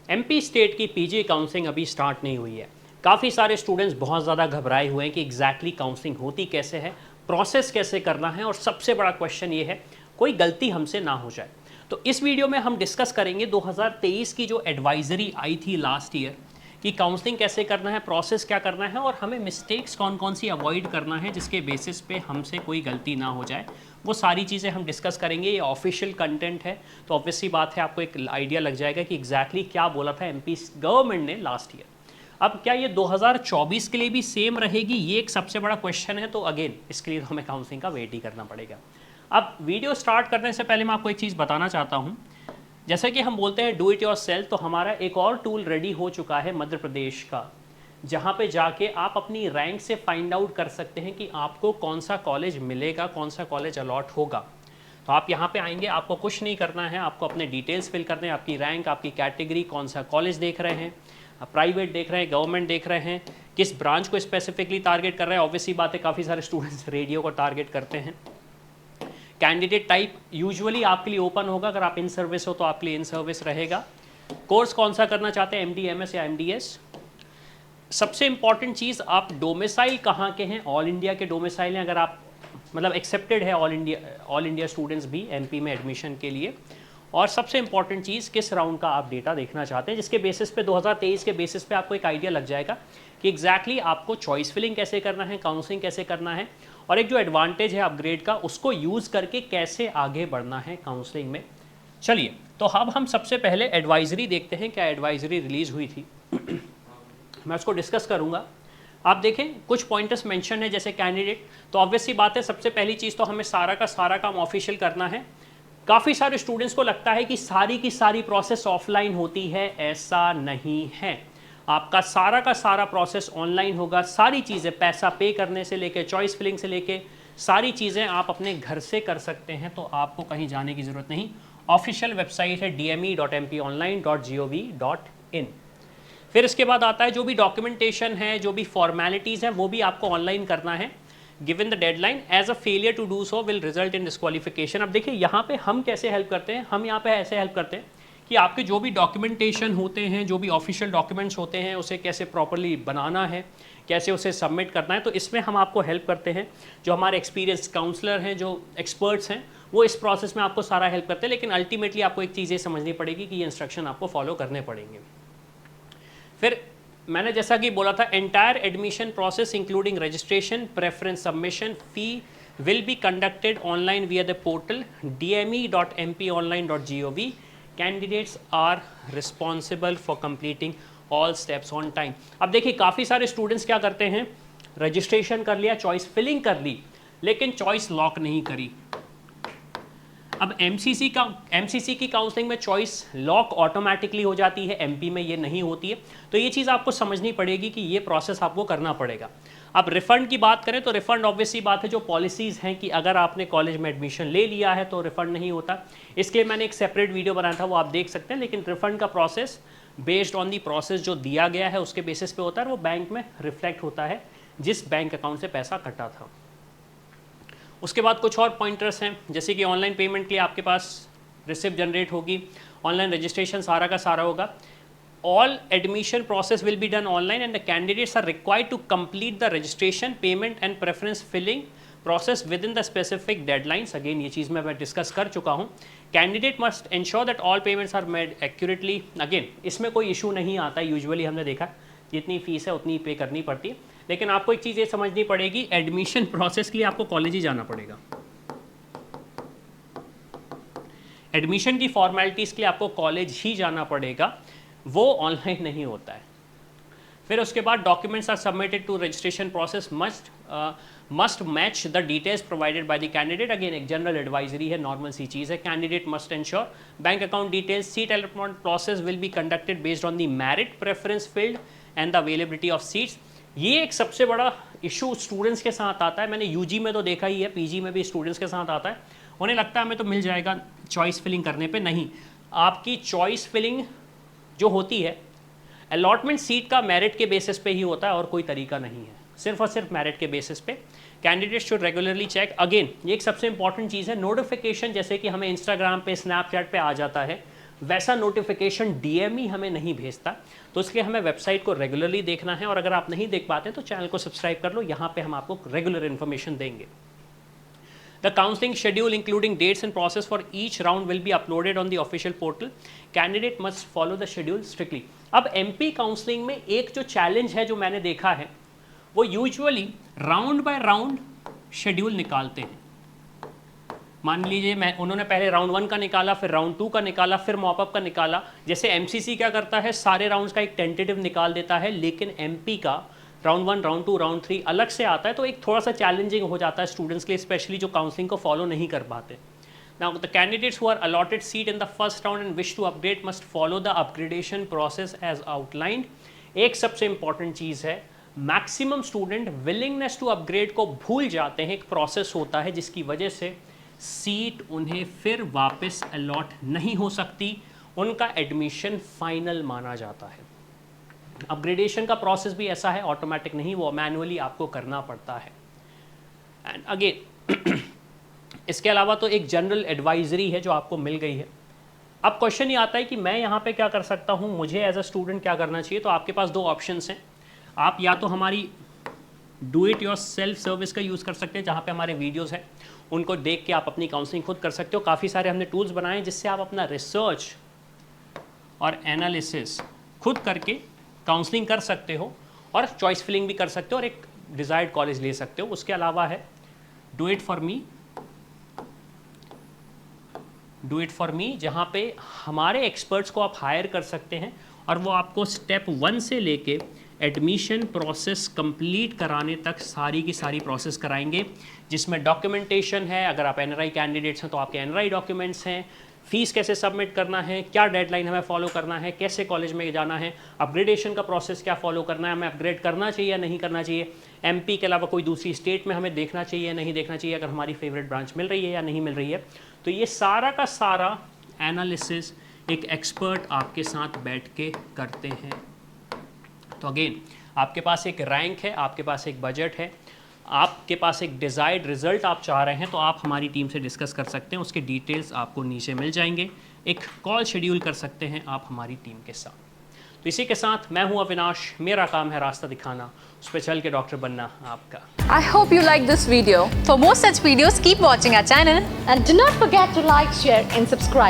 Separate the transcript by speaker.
Speaker 1: MP state की PG counselling अभी start नहीं हुई है। काफ़ी सारे स्टूडेंट्स बहुत ज़्यादा घबराए हुए हैं कि एग्जैक्टली काउंसलिंग होती कैसे है, प्रोसेस कैसे करना है, और सबसे बड़ा क्वेश्चन ये है कोई गलती हमसे ना हो जाए। तो इस वीडियो में हम डिस्कस करेंगे 2023 की जो एडवाइजरी आई थी लास्ट ईयर कि काउंसलिंग कैसे करना है, प्रोसेस क्या करना है, और हमें मिस्टेक्स कौन कौन सी अवॉइड करना है जिसके बेसिस पे हमसे कोई गलती ना हो जाए। वो सारी चीज़ें हम डिस्कस करेंगे। ये ऑफिशियल कंटेंट है तो ऑब्वियसली बात है आपको एक आइडिया लग जाएगा कि एग्जैक्टली क्या बोला था एमपी गवर्नमेंट ने लास्ट ईयर। अब क्या ये 2024 के लिए भी सेम रहेगी, ये एक सबसे बड़ा क्वेश्चन है। तो अगेन इसके लिए तो हमें काउंसलिंग का वेट ही करना पड़ेगा। अब वीडियो स्टार्ट करने से पहले मैं आपको एक चीज़ बताना चाहता हूँ। जैसे कि हम बोलते हैं डू इट योर सेल्फ, तो हमारा एक और टूल रेडी हो चुका है मध्य प्रदेश का, जहाँ पे जाके आप अपनी रैंक से फाइंड आउट कर सकते हैं कि आपको कौन सा कॉलेज मिलेगा, कौन सा कॉलेज अलॉट होगा। तो आप यहाँ पे आएंगे, आपको कुछ नहीं करना है, आपको अपने डिटेल्स फिल करने हैं, आपकी रैंक, आपकी कैटेगरी, कौन सा कॉलेज देख रहे हैं, आप प्राइवेट देख रहे हैं, गवर्नमेंट देख रहे हैं, किस ब्रांच को स्पेसिफिकली टारगेट कर रहे हैं। ऑब्वियसली बात है काफ़ी सारे स्टूडेंट्स रेडियो को टारगेट करते हैं। कैंडिडेट टाइप यूजुअली आपके लिए ओपन होगा, अगर आप इन सर्विस हो तो आपके लिए इन सर्विस रहेगा। कोर्स कौन सा करना चाहते हैं, एमडी, एमएस या एमडीएस। सबसे इंपॉर्टेंट चीज़, आप डोमिसाइल कहाँ के हैं, ऑल इंडिया के डोमिसाइल हैं, अगर आप मतलब एक्सेप्टेड है ऑल इंडिया स्टूडेंट्स भी एमपी में एडमिशन के लिए। और सबसे इंपॉर्टेंट चीज़, किस राउंड का आप डेटा देखना चाहते हैं, जिसके बेसिस पे 2023 के बेसिस पे आपको एक आइडिया लग जाएगा कि एग्जैक्टली आपको चॉइस फिलिंग कैसे करना है, काउंसलिंग कैसे करना है, और एक जो एडवांटेज है अपग्रेड का उसको यूज़ करके कैसे आगे बढ़ना है काउंसलिंग में। चलिए, तो अब हम सबसे पहले एडवाइजरी देखते हैं, क्या एडवाइजरी रिलीज़ हुई थी। मैं उसको डिस्कस करूँगा। आप देखें कुछ पॉइंटर्स मेंशन है, जैसे कैंडिडेट, तो ऑब्वियसली बात है सबसे पहली चीज़ तो हमें सारा का सारा काम ऑफिशियल करना है। काफ़ी सारे स्टूडेंट्स को लगता है कि सारी की सारी प्रोसेस ऑफलाइन होती है, ऐसा नहीं है। आपका सारा का सारा प्रोसेस ऑनलाइन होगा। सारी चीज़ें, पैसा पे करने से लेके, चॉइस फिलिंग से लेके, सारी चीज़ें आप अपने घर से कर सकते हैं, तो आपको कहीं जाने की ज़रूरत नहीं। ऑफिशियल वेबसाइट है dme.mponline.gov.in। फिर इसके बाद आता है जो भी डॉक्यूमेंटेशन है, जो भी फॉर्मेलिटीज़ हैं, वो भी आपको ऑनलाइन करना है। Given the deadline, as a failure to do so will result in disqualification. अब देखिए यहाँ पे हम कैसे हेल्प करते हैं, हम यहाँ पे ऐसे हेल्प करते हैं कि आपके जो भी डॉक्यूमेंटेशन होते हैं, जो भी ऑफिशियल डॉक्यूमेंट्स होते हैं, उसे कैसे प्रॉपरली बनाना है, कैसे उसे सबमिट करना है, तो इसमें हम आपको हेल्प करते हैं। जो हमारे एक्सपीरियंस काउंसलर हैं, जो एक्सपर्ट्स हैं, वो इस प्रोसेस में आपको सारा हेल्प करते हैं। लेकिन अल्टीमेटली आपको एक चीज़ ये समझनी पड़ेगी कि ये इंस्ट्रक्शन आपको फॉलो करने पड़ेंगे। फिर मैंने जैसा कि बोला था, entire admission process including registration, preference submission, fee will be conducted online via the portal dme.mponline.gov. Candidates are responsible for completing all steps on time. अब देखिए काफ़ी सारे स्टूडेंट्स क्या करते हैं, रजिस्ट्रेशन कर लिया, चॉइस फिलिंग कर ली, लेकिन चॉइस लॉक नहीं करी। अब एमसीसी की काउंसलिंग में चॉइस लॉक ऑटोमेटिकली हो जाती है, एमपी में ये नहीं होती है। तो ये चीज़ आपको समझनी पड़ेगी कि ये प्रोसेस आपको करना पड़ेगा। अब रिफंड की बात करें तो रिफंड ऑब्वियसली बात है, जो पॉलिसीज़ हैं कि अगर आपने कॉलेज में एडमिशन ले लिया है तो रिफंड नहीं होता। इसके लिए मैंने एक सेपरेट वीडियो बनाया था, वो आप देख सकते हैं। लेकिन रिफंड का process based on the process जो दिया गया है उसके बेसिस पे होता है, वो बैंक में रिफ्लेक्ट होता है जिस बैंक अकाउंट से पैसा कटा था। उसके बाद कुछ और पॉइंटर्स हैं, जैसे कि ऑनलाइन पेमेंट के लिए आपके पास रिसिप्ट जनरेट होगी, ऑनलाइन रजिस्ट्रेशन सारा का सारा होगा। All admission process will be done online and the candidates are required to complete the registration, payment and preference filling process within the specific deadlines. Again ये चीज़ मैं डिस्कस कर चुका हूँ। Candidate must ensure that all payments are made accurately. Again इसमें कोई issue नहीं आता है, यूजुअली हमने देखा जितनी फीस है उतनी पे करनी पड़ती है। लेकिन आपको एक चीज़ ये समझनी पड़ेगी, एडमिशन प्रोसेस के लिए आपको कॉलेज ही जाना पड़ेगा। एडमिशन की फॉर्मेलिटीज़ के लिए आपको कॉलेज ही जाना पड़ेगा, वो ऑनलाइन नहीं होता है। फिर उसके बाद documents are submitted to registration process must match the details provided by the candidate. Again एक जनरल एडवाइजरी है, नॉर्मल सी चीज़ है। Candidate must ensure bank account details, seat allotment process will be conducted based on the merit preference field and the availability of seats. ये एक सबसे बड़ा issue students के साथ आता है। मैंने यूजी में तो देखा ही है, पीजी में भी स्टूडेंट्स के साथ आता है। उन्हें लगता है हमें तो मिल जाएगा चॉइस फिलिंग करने पे। नहीं, आपकी चॉइस फिलिंग जो होती है, अलॉटमेंट सीट का मेरिट के बेसिस पे ही होता है और कोई तरीका नहीं है, सिर्फ और सिर्फ मेरिट के बेसिस पे। Candidate should regularly check. Again ये एक सबसे इंपॉर्टेंट चीज़ है, नोटिफिकेशन जैसे कि हमें इंस्टाग्राम पे, स्नैपचैट पे आ जाता है, वैसा नोटिफिकेशन डीएम हमें नहीं भेजता। तो इसलिए हमें वेबसाइट को रेगुलरली देखना है, और अगर आप नहीं देख पाते तो चैनल को सब्सक्राइब कर लो, यहाँ पे हम आपको रेगुलर इन्फॉर्मेशन देंगे। The counseling schedule, including dates and process for each round, will be uploaded on the official portal. Candidate must follow the schedule strictly. अब MP काउंसलिंग में एक जो चैलेंज है जो मैंने देखा है, वो usually round bye round schedule निकालते हैं। मान लीजिए उन्होंने पहले राउंड 1 का निकाला, फिर राउंड 2 का निकाला, फिर मॉपअप का निकाला। जैसे एमसीसी क्या करता है, सारे राउंड्स का एक टेंटेटिव निकाल देता है, लेकिन एमपी का राउंड 1, राउंड 2, राउंड 3 अलग से आता है, तो एक थोड़ा सा चैलेंजिंग हो जाता है स्टूडेंट्स के लिए, स्पेशली जो काउंसलिंग को फॉलो नहीं कर पाते। Now the candidates who are allotted seat in the first round and wish to upgrade must follow the upgradation process as outlined. एक सबसे इंपॉर्टेंट चीज़ है, maximum student willingness to upgrade को भूल जाते हैं। एक प्रोसेस होता है जिसकी वजह से सीट उन्हें फिर वापस अलॉट नहीं हो सकती, उनका एडमिशन फाइनल माना जाता है। अपग्रेडेशन का प्रोसेस भी ऐसा है, ऑटोमेटिक नहीं, वो मैनुअली आपको करना पड़ता है। एंड अगेन इसके अलावा तो एक जनरल एडवाइजरी है जो आपको मिल गई है। अब क्वेश्चन ये आता है कि मैं यहाँ पे क्या कर सकता हूँ, मुझे एज अ स्टूडेंट क्या करना चाहिए। तो आपके पास 2 ऑप्शंस हैं। आप या तो हमारी do it your self service का यूज़ कर सकते हैं, जहाँ पे हमारे वीडियोस हैं, उनको देख के आप अपनी काउंसलिंग खुद कर सकते हो। काफ़ी सारे हमने टूल्स बनाए हैं जिससे आप अपना रिसर्च और एनालिसिस खुद करके काउंसलिंग कर सकते हो, और चॉइस फिलिंग भी कर सकते हो, और एक डिज़ायर्ड कॉलेज ले सकते हो। उसके अलावा है डू इट फॉर मी, जहाँ पे हमारे एक्सपर्ट्स को आप हायर कर सकते हैं, और वो आपको स्टेप 1 से लेके एडमिशन प्रोसेस कंप्लीट कराने तक सारी की सारी प्रोसेस कराएंगे, जिसमें डॉक्यूमेंटेशन है। अगर आप एनआरआई कैंडिडेट्स हैं तो आपके एनआरआई डॉक्यूमेंट्स हैं, फीस कैसे सबमिट करना है, क्या डेडलाइन हमें फॉलो करना है, कैसे कॉलेज में जाना है, अपग्रेडेशन का प्रोसेस क्या फॉलो करना है, हमें अपग्रेड करना चाहिए या नहीं करना चाहिए, एमपी के अलावा कोई दूसरी स्टेट में हमें देखना चाहिए या नहीं देखना चाहिए, अगर हमारी फेवरेट ब्रांच मिल रही है या नहीं मिल रही है। तो ये सारा का सारा एनालिसिस एक एक्सपर्ट आपके साथ बैठ के करते हैं। तो अगेन आपके पास एक रैंक है, आपके पास एक बजट है, आपके पास एक डिज़ायर्ड रिजल्ट आप चाह रहे हैं, तो आप हमारी टीम से डिस्कस कर सकते हैं। उसके डिटेल्स आपको नीचे मिल जाएंगे। एक कॉल शेड्यूल कर सकते हैं आप हमारी टीम के साथ। तो इसी के साथ मैं हूं अविनाश, मेरा काम है रास्ता दिखाना, उस पर चल के डॉक्टर बनना आपका।
Speaker 2: I hope you like this video.
Speaker 3: For more such videos, keep watching our channel.
Speaker 4: And do not forget to like, share and subscribe.